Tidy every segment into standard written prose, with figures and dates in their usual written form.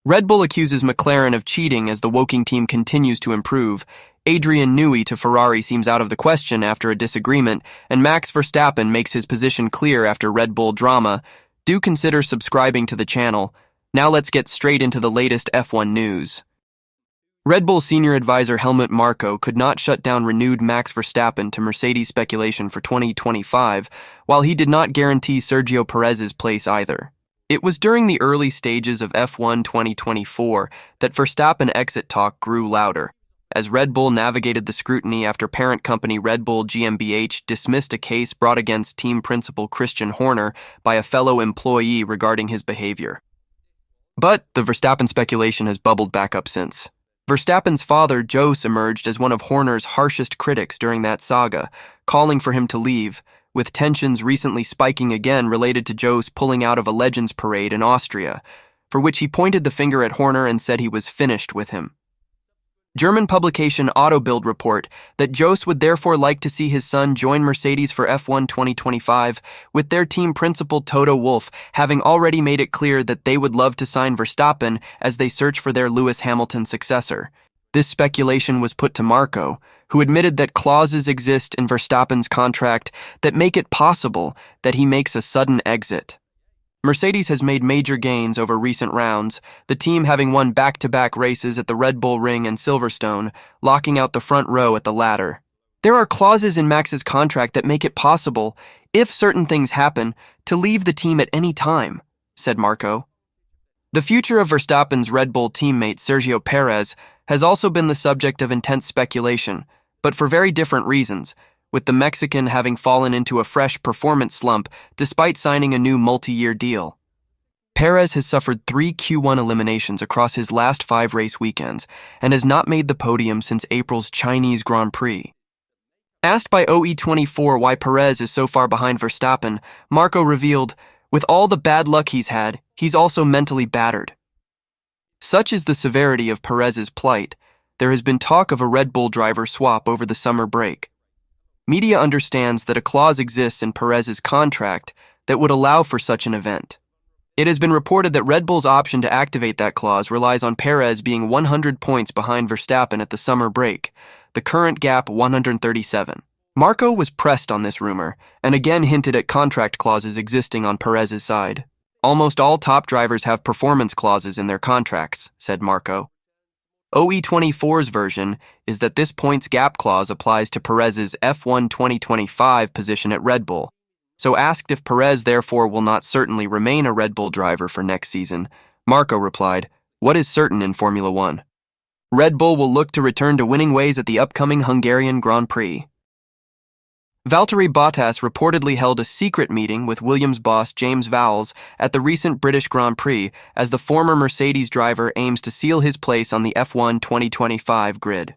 Red Bull accuses McLaren of cheating as the Woking team continues to improve. Adrien Newey to Ferrari seems out of the question after a disagreement, and Max Verstappen makes his position clear after Red Bull drama. Do consider subscribing to the channel. Now let's get straight into the latest F1 news. Red Bull senior advisor Helmut Marko could not shut down renewed Max Verstappen to Mercedes speculation for 2025, while he did not guarantee Sergio Perez's place either. It was during the early stages of F1 2024 that Verstappen exit talk grew louder, as Red Bull navigated the scrutiny after parent company Red Bull GmbH dismissed a case brought against team principal Christian Horner by a fellow employee regarding his behavior. But the Verstappen speculation has bubbled back up since. Verstappen's father, Jos, emerged as one of Horner's harshest critics during that saga, calling for him to leave, with tensions recently spiking again related to Jos pulling out of a Legends parade in Austria, for which he pointed the finger at Horner and said he was finished with him. German publication Autobild report that Jos would therefore like to see his son join Mercedes for F1 2025, with their team principal Toto Wolff having already made it clear that they would love to sign Verstappen as they search for their Lewis Hamilton successor. This speculation was put to Marko, who admitted that clauses exist in Verstappen's contract that make it possible that he makes a sudden exit. Mercedes has made major gains over recent rounds, the team having won back-to-back races at the Red Bull Ring and Silverstone, locking out the front row at the latter. There are clauses in Max's contract that make it possible, if certain things happen, to leave the team at any time, said Marko. The future of Verstappen's Red Bull teammate Sergio Perez has also been the subject of intense speculation, but for very different reasons, with the Mexican having fallen into a fresh performance slump despite signing a new multi-year deal. Perez has suffered 3 Q1 eliminations across his last 5 race weekends and has not made the podium since April's Chinese Grand Prix. Asked by OE24 why Perez is so far behind Verstappen, Marko revealed, with all the bad luck he's had, he's also mentally battered. Such is the severity of Perez's plight, there has been talk of a Red Bull driver swap over the summer break. Media understands that a clause exists in Perez's contract that would allow for such an event. It has been reported that Red Bull's option to activate that clause relies on Perez being 100 points behind Verstappen at the summer break, the current gap 137. Marko was pressed on this rumor, and again hinted at contract clauses existing on Perez's side. Almost all top drivers have performance clauses in their contracts, said Marko. OE24's version is that this points gap clause applies to Perez's F1 2025 position at Red Bull. So asked if Perez therefore will not certainly remain a Red Bull driver for next season, Marko replied, "What is certain in Formula One? Red Bull will look to return to winning ways at the upcoming Hungarian Grand Prix." Valtteri Bottas reportedly held a secret meeting with Williams boss James Vowles at the recent British Grand Prix as the former Mercedes driver aims to seal his place on the F1 2025 grid.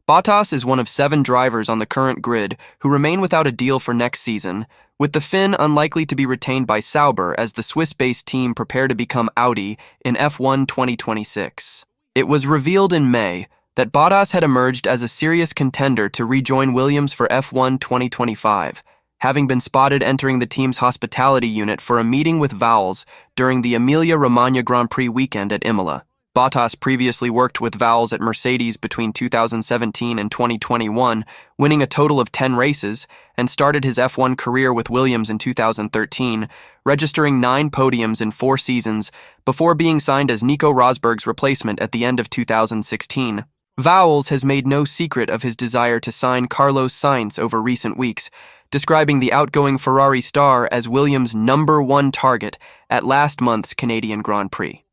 Bottas is one of 7 drivers on the current grid who remain without a deal for next season, with the Finn unlikely to be retained by Sauber as the Swiss-based team prepare to become Audi in F1 2026. It was revealed in May that Bottas had emerged as a serious contender to rejoin Williams for F1 2025, having been spotted entering the team's hospitality unit for a meeting with Vowles during the Emilia-Romagna Grand Prix weekend at Imola. Bottas previously worked with Vowles at Mercedes between 2017 and 2021, winning a total of 10 races, and started his F1 career with Williams in 2013, registering 9 podiums in 4 seasons before being signed as Nico Rosberg's replacement at the end of 2016. Vowles has made no secret of his desire to sign Carlos Sainz over recent weeks, describing the outgoing Ferrari star as Williams' #1 target at last month's Canadian Grand Prix.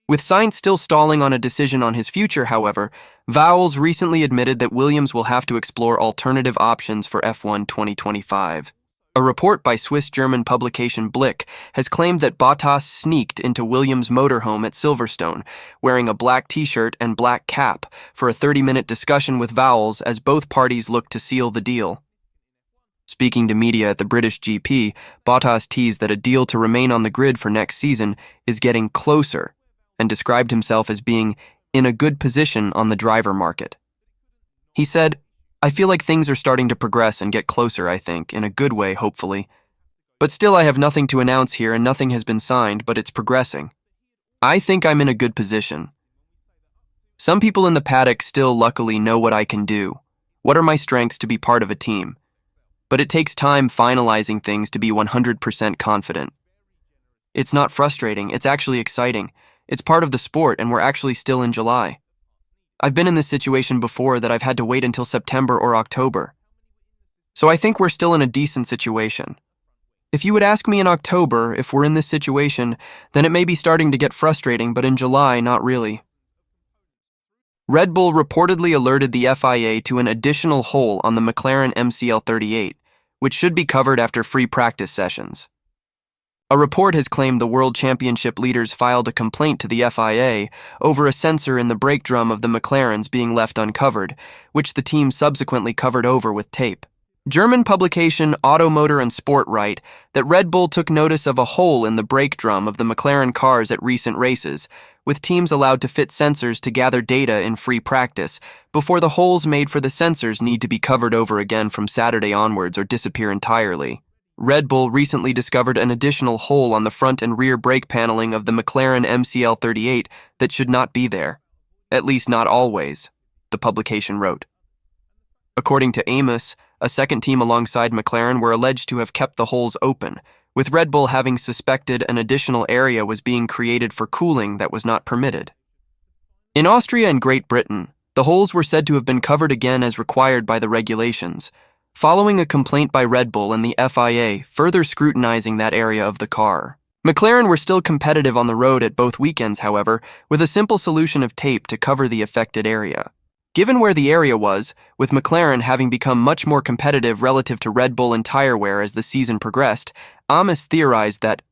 With Sainz still stalling on a decision on his future, however, Vowles recently admitted that Williams will have to explore alternative options for F1 2025. A report by Swiss-German publication Blick has claimed that Bottas sneaked into Williams' motorhome at Silverstone, wearing a black t-shirt and black cap, for a 30-minute discussion with Vowles as both parties looked to seal the deal. Speaking to media at the British GP, Bottas teased that a deal to remain on the grid for next season is getting closer, and described himself as being in a good position on the driver market. He said, "I feel like things are starting to progress and get closer, I think, in a good way, hopefully. But still I have nothing to announce here and nothing has been signed, but it's progressing. I think I'm in a good position. Some people in the paddock still luckily know what I can do. What are my strengths to be part of a team? But it takes time finalizing things to be 100% confident. It's not frustrating, it's actually exciting. It's part of the sport and we're actually still in July. I've been in this situation before that I've had to wait until September or October. So I think we're still in a decent situation. If you would ask me in October if we're in this situation, then it may be starting to get frustrating, but in July, not really. Red Bull reportedly alerted the FIA to an additional hole on the McLaren MCL38, which should be covered after free practice sessions. A report has claimed the World Championship leaders filed a complaint to the FIA over a sensor in the brake drum of the McLarens being left uncovered, which the team subsequently covered over with tape. German publication Auto Motor and Sport write that Red Bull took notice of a hole in the brake drum of the McLaren cars at recent races, with teams allowed to fit sensors to gather data in free practice before the holes made for the sensors need to be covered over again from Saturday onwards or disappear entirely. Red Bull recently discovered an additional hole on the front and rear brake paneling of the McLaren MCL38 that should not be there. At least not always, the publication wrote. According to Amos, a second team alongside McLaren were alleged to have kept the holes open, with Red Bull having suspected an additional area was being created for cooling that was not permitted. In Austria and Great Britain, the holes were said to have been covered again as required by the regulations, following a complaint by Red Bull and the FIA further scrutinizing that area of the car. McLaren were still competitive on the road at both weekends, however, with a simple solution of tape to cover the affected area. Given where the area was, with McLaren having become much more competitive relative to Red Bull and tire wear as the season progressed, Amos theorized that,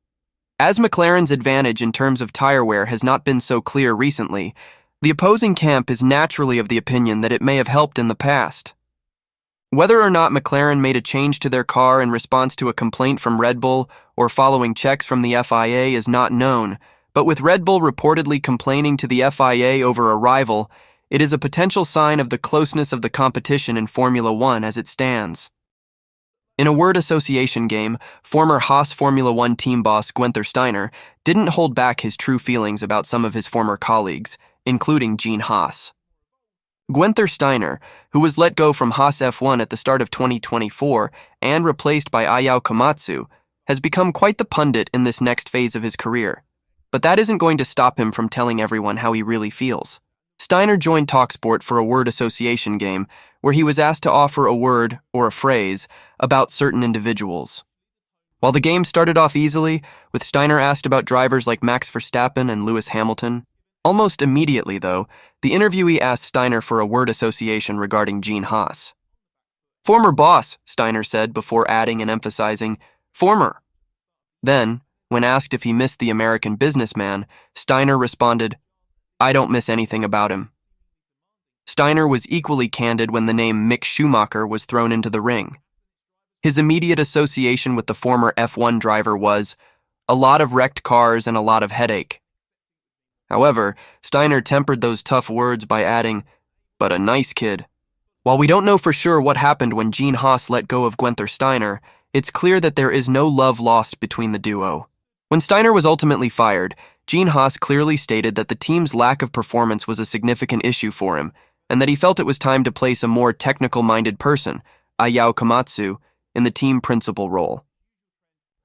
as McLaren's advantage in terms of tire wear has not been so clear recently, the opposing camp is naturally of the opinion that it may have helped in the past. Whether or not McLaren made a change to their car in response to a complaint from Red Bull or following checks from the FIA is not known, but with Red Bull reportedly complaining to the FIA over a rival, it is a potential sign of the closeness of the competition in Formula One as it stands. In a word association game, former Haas Formula One team boss Gnther Steiner didn't hold back his true feelings about some of his former colleagues, including Gene Haas. Gnther Steiner, who was let go from Haas F1 at the start of 2024 and replaced by Ayao Komatsu, has become quite the pundit in this next phase of his career. But that isn't going to stop him from telling everyone how he really feels. Steiner joined TalkSport for a word association game where he was asked to offer a word or a phrase about certain individuals. While the game started off easily, with Steiner asked about drivers like Max Verstappen and Lewis Hamilton, almost immediately, though, the interviewee asked Steiner for a word association regarding Gene Haas. "Former boss," Steiner said before adding and emphasizing, "former." Then, when asked if he missed the American businessman, Steiner responded, "I don't miss anything about him." Steiner was equally candid when the name Mick Schumacher was thrown into the ring. His immediate association with the former F1 driver was a lot of wrecked cars and a lot of headache. However, Steiner tempered those tough words by adding, "but a nice kid." While we don't know for sure what happened when Gene Haas let go of Gnther Steiner, it's clear that there is no love lost between the duo. When Steiner was ultimately fired, Gene Haas clearly stated that the team's lack of performance was a significant issue for him, and that he felt it was time to place a more technical-minded person, Ayao Komatsu, in the team principal role.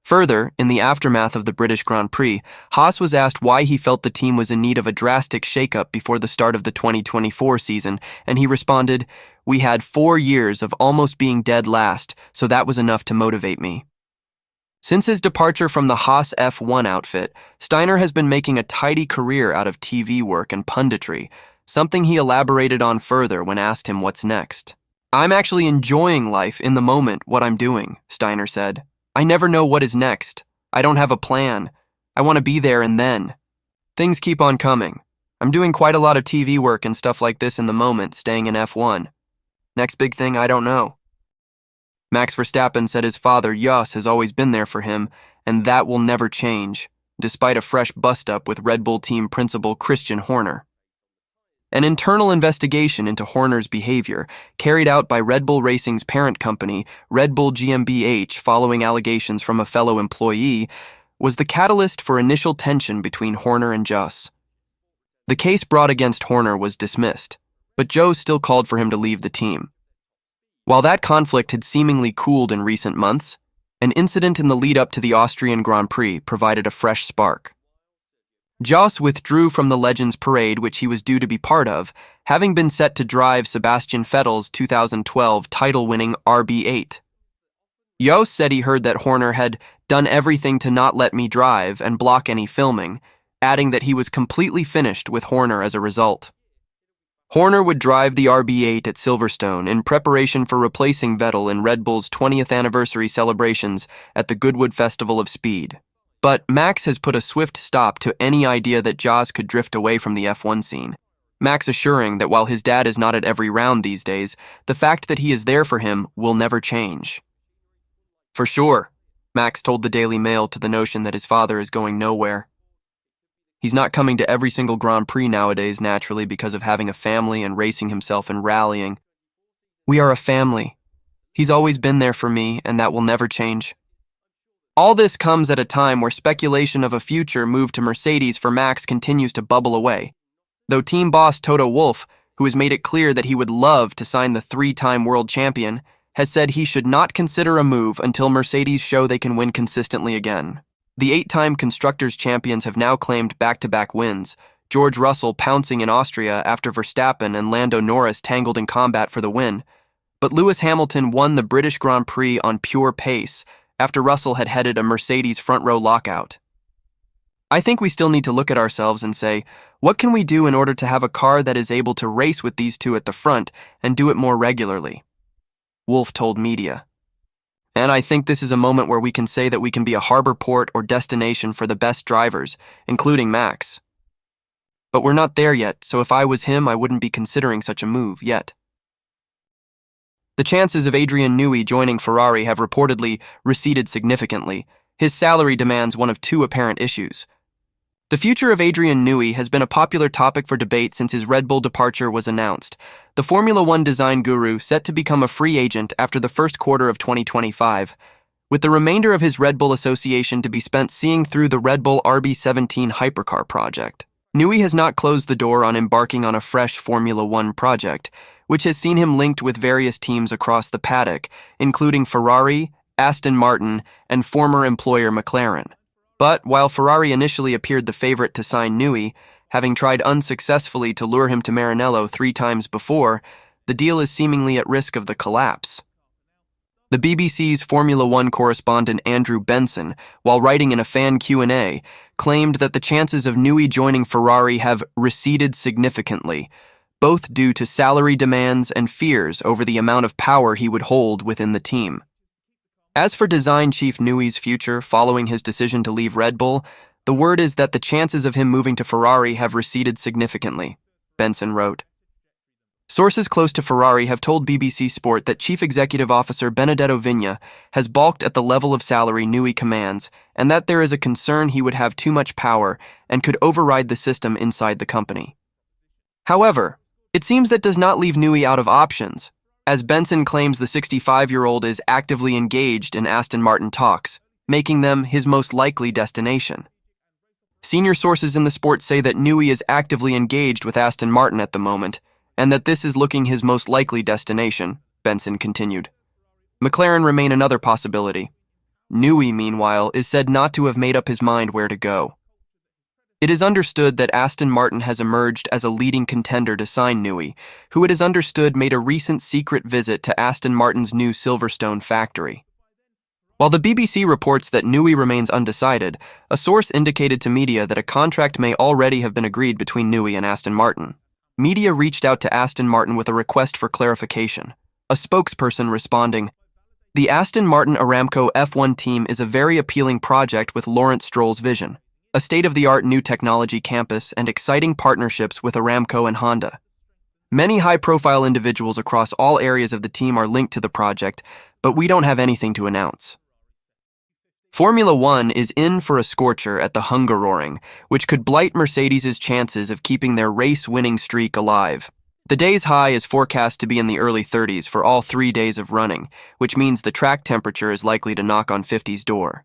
Further, in the aftermath of the British Grand Prix, Haas was asked why he felt the team was in need of a drastic shakeup before the start of the 2024 season, and he responded, "We had 4 years of almost being dead last, so that was enough to motivate me." Since his departure from the Haas F1 outfit, Steiner has been making a tidy career out of TV work and punditry, something he elaborated on further when asked him what's next. "I'm actually enjoying life in the moment, what I'm doing," Steiner said. "I never know what is next. I don't have a plan. I want to be there and then. Things keep on coming. I'm doing quite a lot of TV work and stuff like this in the moment, staying in F1. Next big thing, I don't know." Max Verstappen said his father, Jos, has always been there for him, and that will never change, despite a fresh bust-up with Red Bull team principal Christian Horner. An internal investigation into Horner's behavior, carried out by Red Bull Racing's parent company, Red Bull GmbH, following allegations from a fellow employee, was the catalyst for initial tension between Horner and Joss. The case brought against Horner was dismissed, but Joe still called for him to leave the team. While that conflict had seemingly cooled in recent months, an incident in the lead-up to the Austrian Grand Prix provided a fresh spark. Joss withdrew from the Legends Parade, which he was due to be part of, having been set to drive Sebastian Vettel's 2012 title-winning RB8. Joss said he heard that Horner had done everything to not let me drive and block any filming, adding that he was completely finished with Horner as a result. Horner would drive the RB8 at Silverstone in preparation for replacing Vettel in Red Bull's 20th anniversary celebrations at the Goodwood Festival of Speed. But Max has put a swift stop to any idea that Joss could drift away from the F1 scene. Max assuring that while his dad is not at every round these days, the fact that he is there for him will never change. For sure, Max told the Daily Mail to the notion that his father is going nowhere. He's not coming to every single Grand Prix nowadays, naturally, because of having a family and racing himself and rallying. We are a family. He's always been there for me, and that will never change. All this comes at a time where speculation of a future move to Mercedes for Max continues to bubble away, though team boss Toto Wolff, who has made it clear that he would love to sign the three-time world champion, has said he should not consider a move until Mercedes show they can win consistently again. The 8-time Constructors' champions have now claimed back-to-back wins, George Russell pouncing in Austria after Verstappen and Lando Norris tangled in combat for the win, but Lewis Hamilton won the British Grand Prix on pure pace after Russell had headed a Mercedes front-row lockout. I think we still need to look at ourselves and say, what can we do in order to have a car that is able to race with these two at the front and do it more regularly? Wolff told media. And I think this is a moment where we can say that we can be a harbor port or destination for the best drivers, including Max. But we're not there yet, so if I was him, I wouldn't be considering such a move yet. The chances of Adrien Newey joining Ferrari have reportedly receded significantly. His salary demands one of two apparent issues. The future of Adrien Newey has been a popular topic for debate since his Red Bull departure was announced. The Formula One design guru set to become a free agent after the first quarter of 2025, with the remainder of his Red Bull association to be spent seeing through the Red Bull RB17 hypercar project. Newey has not closed the door on embarking on a fresh Formula One project, which has seen him linked with various teams across the paddock, including Ferrari, Aston Martin, and former employer McLaren. But while Ferrari initially appeared the favorite to sign Newey, having tried unsuccessfully to lure him to Maranello 3 times before, the deal is seemingly at risk of the collapse. The BBC's Formula One correspondent Andrew Benson, while writing in a fan Q&A, claimed that the chances of Newey joining Ferrari have receded significantly, both due to salary demands and fears over the amount of power he would hold within the team. As for design chief Newey's future following his decision to leave Red Bull, the word is that the chances of him moving to Ferrari have receded significantly, Benson wrote. Sources close to Ferrari have told BBC Sport that Chief Executive Officer Benedetto Vigna has balked at the level of salary Newey commands and that there is a concern he would have too much power and could override the system inside the company. However, it seems that does not leave Newey out of options, as Benson claims the 65-year-old is actively engaged in Aston Martin talks, making them his most likely destination. Senior sources in the sport say that Newey is actively engaged with Aston Martin at the moment, and that this is looking his most likely destination, Benson continued. McLaren remain another possibility. Newey, meanwhile, is said not to have made up his mind where to go. It is understood that Aston Martin has emerged as a leading contender to sign Newey, who it is understood made a recent secret visit to Aston Martin's new Silverstone factory. While the BBC reports that Newey remains undecided, a source indicated to media that a contract may already have been agreed between Newey and Aston Martin. Media reached out to Aston Martin with a request for clarification, a spokesperson responding, "The Aston Martin Aramco F1 team is a very appealing project with Lawrence Stroll's vision. A state-of-the-art new technology campus, and exciting partnerships with Aramco and Honda. Many high-profile individuals across all areas of the team are linked to the project, but we don't have anything to announce." Formula One is in for a scorcher at the Hungaroring, which could blight Mercedes' chances of keeping their race-winning streak alive. The day's high is forecast to be in the early 30s for all 3 days of running, which means the track temperature is likely to knock on 50's door.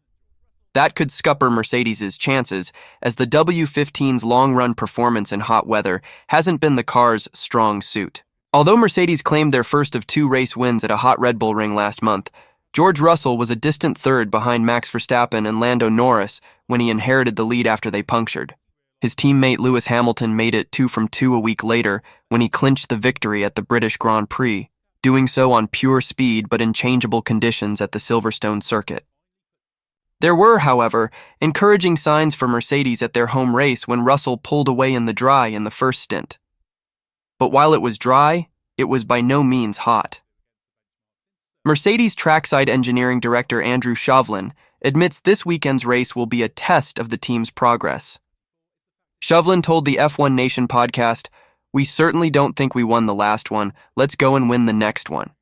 That could scupper Mercedes' chances, as the W15's long-run performance in hot weather hasn't been the car's strong suit. Although Mercedes claimed their first of 2 race wins at a hot Red Bull ring last month, George Russell was a distant third behind Max Verstappen and Lando Norris when he inherited the lead after they punctured. His teammate Lewis Hamilton made it 2 from 2 a week later when he clinched the victory at the British Grand Prix, doing so on pure speed but in changeable conditions at the Silverstone circuit. There were, however, encouraging signs for Mercedes at their home race when Russell pulled away in the dry in the first stint. But while it was dry, it was by no means hot. Mercedes trackside engineering director Andrew Chauvelin admits this weekend's race will be a test of the team's progress. Chauvelin told the F1 Nation podcast, "We certainly don't think we won the last one. Let's go and win the next one."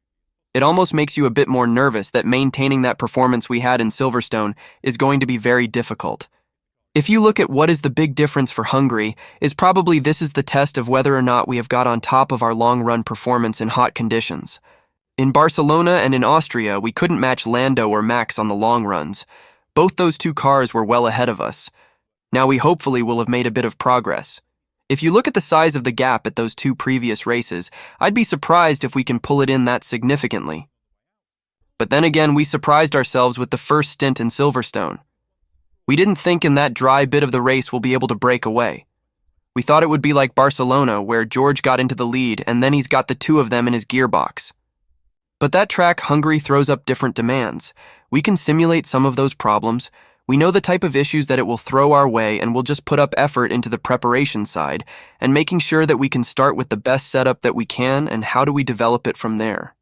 It almost makes you a bit more nervous that maintaining that performance we had in Silverstone is going to be very difficult. If you look at what is the big difference for Hungary, is probably this is the test of whether or not we have got on top of our long-run performance in hot conditions. In Barcelona and in Austria, we couldn't match Lando or Max on the long runs. Both those 2 cars were well ahead of us. Now we hopefully will have made a bit of progress. If you look at the size of the gap at those 2 previous races, I'd be surprised if we can pull it in that significantly. But then again, we surprised ourselves with the first stint in Silverstone. We didn't think in that dry bit of the race we'll be able to break away. We thought it would be like Barcelona, where George got into the lead and then he's got the 2 of them in his gearbox. But that track, Hungary, throws up different demands. We can simulate some of those problems. We know the type of issues that it will throw our way, and we'll just put up effort into the preparation side and making sure that we can start with the best setup that we can and how do we develop it from there.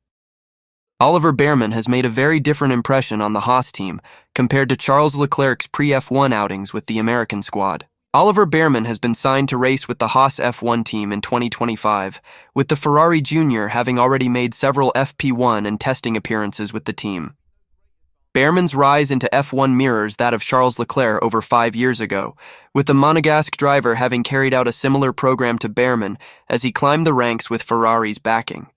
Oliver Bearman has made a very different impression on the Haas team compared to Charles Leclerc's pre-F1 outings with the American squad. Oliver Bearman has been signed to race with the Haas F1 team in 2025, with the Ferrari Junior having already made several FP1 and testing appearances with the team. Bearman's rise into F1 mirrors that of Charles Leclerc over 5 years ago, with the Monegasque driver having carried out a similar program to Bearman as he climbed the ranks with Ferrari's backing.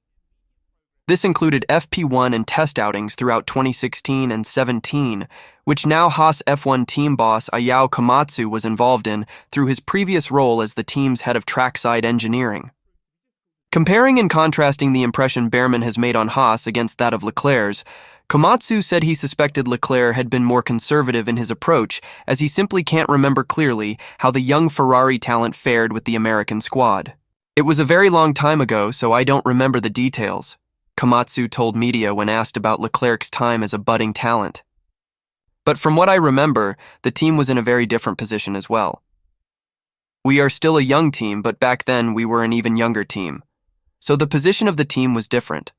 This included FP1 and test outings throughout 2016 and 17, which now Haas F1 team boss Ayao Komatsu was involved in through his previous role as the team's head of trackside engineering. Comparing and contrasting the impression Bearman has made on Haas against that of Leclerc's, Komatsu said he suspected Leclerc had been more conservative in his approach, as he simply can't remember clearly how the young Ferrari talent fared with the American squad. "It was a very long time ago, so I don't remember the details," Komatsu told media when asked about Leclerc's time as a budding talent. "But from what I remember, the team was in a very different position as well. We are still a young team, but back then we were an even younger team. So the position of the team was different.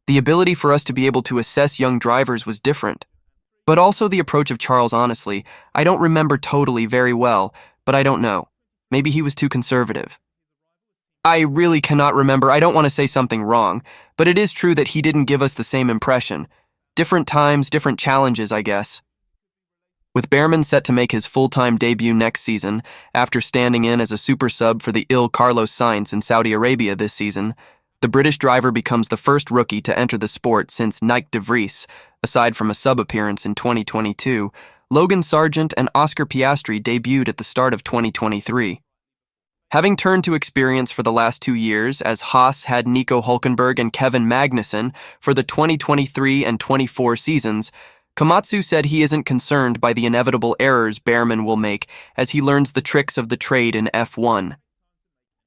The ability for us to be able to assess young drivers was different. But also the approach of Charles, honestly, I don't remember totally very well, but I don't know. Maybe he was too conservative. I really cannot remember. I don't want to say something wrong, but it is true that he didn't give us the same impression. Different times, different challenges, I guess." With Bearman set to make his full-time debut next season, after standing in as a super sub for the ill Carlos Sainz in Saudi Arabia this season, the British driver becomes the first rookie to enter the sport since Nyck de Vries, aside from a sub-appearance in 2022, Logan Sargent and Oscar Piastri debuted at the start of 2023. Having turned to experience for the last 2 years, as Haas had Nico Hülkenberg and Kevin Magnussen for the 2023 and 24 seasons, Komatsu said he isn't concerned by the inevitable errors Bearman will make as he learns the tricks of the trade in F1.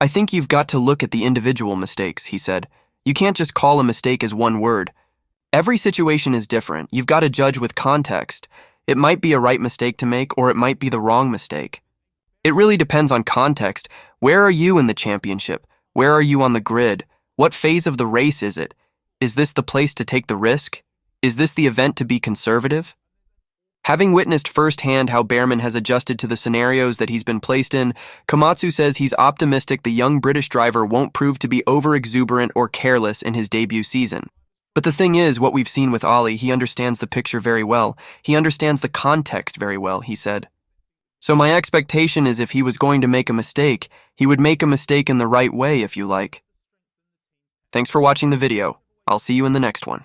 "I think you've got to look at the individual mistakes," he said. "You can't just call a mistake as one word. Every situation is different. You've got to judge with context. It might be a right mistake to make, or it might be the wrong mistake. It really depends on context. Where are you in the championship? Where are you on the grid? What phase of the race is it? Is this the place to take the risk? Is this the event to be conservative?" Having witnessed firsthand how Bearman has adjusted to the scenarios that he's been placed in, Komatsu says he's optimistic the young British driver won't prove to be over-exuberant or careless in his debut season. But the thing is, what we've seen with Ollie, he understands the picture very well. He understands the context very well, he said. So my expectation is if he was going to make a mistake, he would make a mistake in the right way, if you like. Thanks for watching the video. I'll see you in the next one.